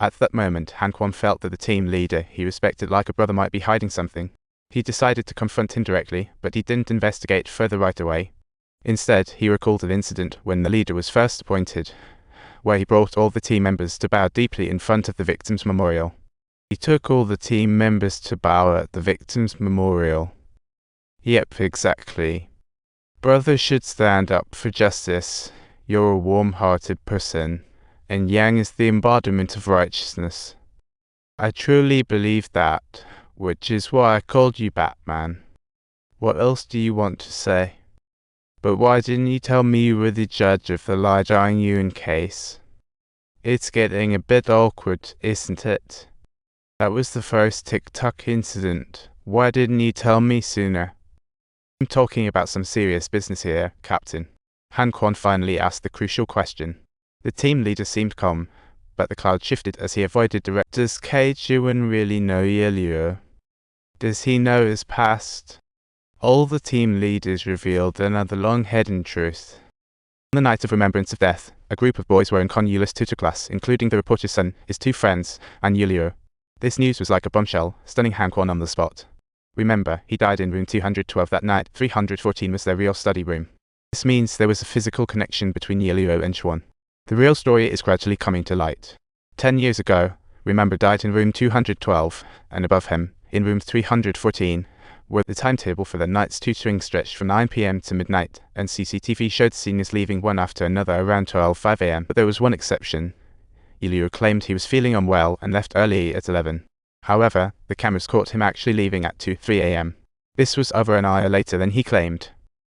At that moment, Han Quan felt that the team leader he respected like a brother might be hiding something. He decided to confront him directly, but he didn't investigate further right away. Instead, he recalled an incident when the leader was first appointed, where he brought all the team members to bow deeply in front of the victim's memorial. He took all the team members to bow at the victim's memorial. Yep, exactly. Brothers should stand up for justice. You're a warm-hearted person, and Yang is the embodiment of righteousness. I truly believe that, which is why I called you Batman. What else do you want to say? But why didn't you tell me you were the judge of the Li Jiangyun case? It's getting a bit awkward, isn't it? That was the first tic-tac incident. Why didn't you tell me sooner? I'm talking about some serious business here, Captain. Han Quan finally asked the crucial question. The team leader seemed calm, but the cloud shifted as he avoided direct. Does Cai Jiwen really know Ye Liu? Does he know his past? All the team leaders revealed another long-hidden truth. On the night of Remembrance of Death, a group of boys were in Con Yuli's tutor class, including the reporter's son, his two friends, and Ye Liu. This news was like a bombshell, stunning Han Quan on the spot. Remember, he died in room 212 that night. 314 was their real study room. This means there was a physical connection between Ye Liu and Xuan. The real story is gradually coming to light. 10 years ago, Remember died in room 212, and above him, in room 314, where the timetable for the night's tutoring stretched from 9 p.m. to midnight, and CCTV showed seniors leaving one after another around 12:05 a.m. But there was one exception. Ye Liu claimed he was feeling unwell and left early at 11. However, the cameras caught him actually leaving at 2:03 a.m. This was over an hour later than he claimed.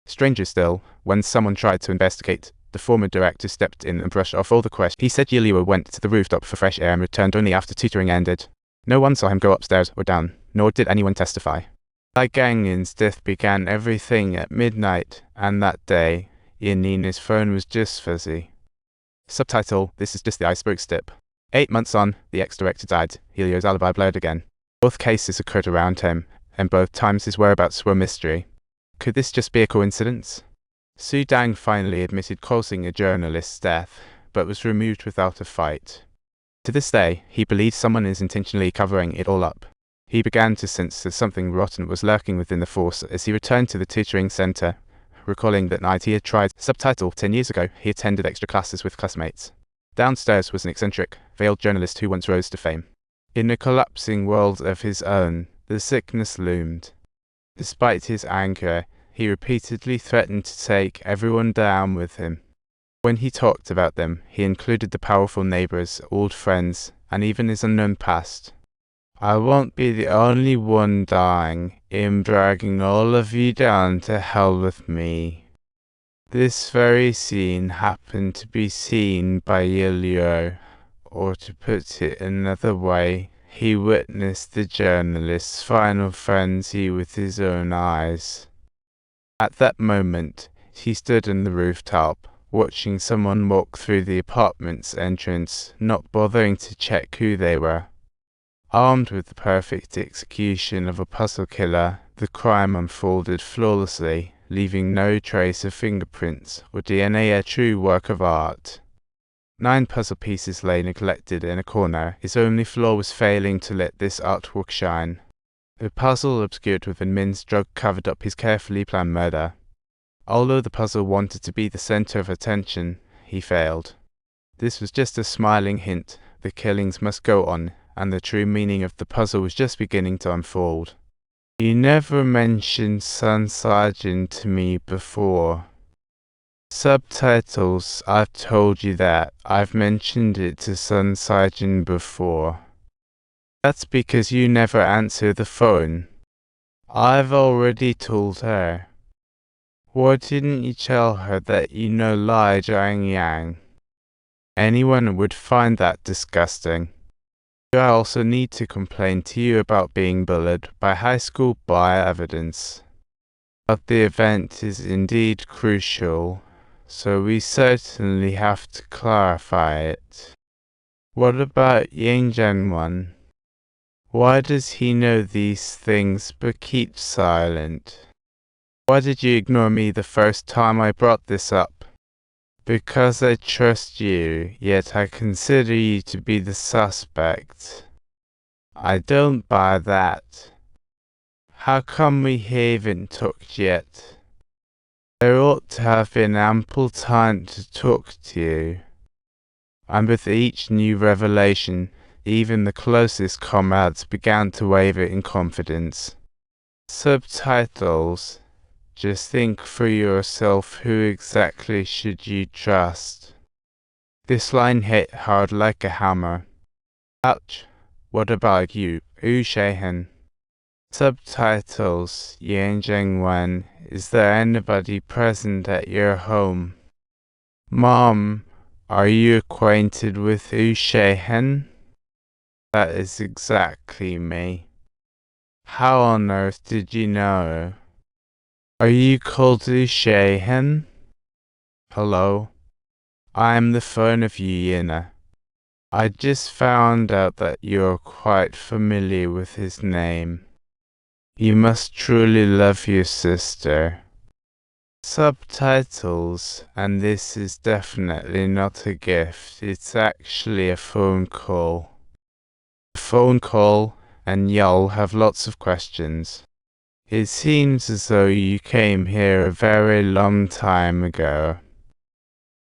Stranger still, when someone tried to investigate, the former director stepped in and brushed off all the questions. He said Ye Liu went to the rooftop for fresh air and returned only after tutoring ended. No one saw him go upstairs or down, nor did anyone testify. Li Gangyun's death began everything at midnight, and that day, Yanina's phone was just fuzzy. Subtitle: This is just the iceberg tip. 8 months on, the ex-director died. Ye Liu's alibi blurred again. Both cases occurred around him, and both times his whereabouts were a mystery. Could this just be a coincidence? Su Dang finally admitted causing a journalist's death, but was removed without a fight. To this day, he believes someone is intentionally covering it all up. He began to sense that something rotten was lurking within the force as he returned to the tutoring center, recalling that night he had tried. Subtitle: 10 years ago, he attended extra classes with classmates. Downstairs was an eccentric, veiled journalist who once rose to fame. In a collapsing world of his own, the sickness loomed. Despite his anger, he repeatedly threatened to take everyone down with him. When he talked about them, he included the powerful neighbors, old friends, and even his unknown past. I won't be the only one dying in dragging all of you down to hell with me. This very scene happened to be seen by Ye Liu, or to put it another way, he witnessed the journalist's final frenzy with his own eyes. At that moment, he stood on the rooftop, watching someone walk through the apartment's entrance, not bothering to check who they were. Armed with the perfect execution of a puzzle killer, the crime unfolded flawlessly, leaving no trace of fingerprints or DNA, a true work of art. 9 puzzle pieces lay neglected in a corner. His only flaw was failing to let this artwork shine. The puzzle obscured within Min's drug covered up his carefully planned murder. Although the puzzle wanted to be the center of attention, he failed. This was just a smiling hint. The killings must go on, and the true meaning of the puzzle was just beginning to unfold. You never mentioned Sun Sergeant to me before. Subtitles: I've told you that. I've mentioned it to Sun Sergeant before. That's because you never answer the phone. I've already told her. Why didn't you tell her that you know Li Jiangyang? Anyone would find that disgusting. I also need to complain to you about being bullied by high school bar evidence. But the event is indeed crucial, so we certainly have to clarify it. What about Yang Zhenwan? Why does he know these things but keep silent? Why did you ignore me the first time I brought this up? Because I trust you, yet I consider you to be the suspect. I don't buy that. How come we haven't talked yet? There ought to have been ample time to talk to you. And with each new revelation, even the closest comrades began to waver in confidence. Subtitles. Just think for yourself, who exactly should you trust? This line hit hard like a hammer. Ouch. What about you, Wu Shehen? Subtitles. Yan Zhengwen. Is there anybody present at your home? Mom, are you acquainted with Wu Shehen? That is exactly me. How on earth did you know? Are you called Wu Shehen? Hello? I am the phone of you, Yina. I just found out that you're quite familiar with his name. You must truly love your sister. Subtitles, and this is definitely not a gift, it's actually a phone call. A phone call, and y'all have lots of questions. It seems as though you came here a very long time ago.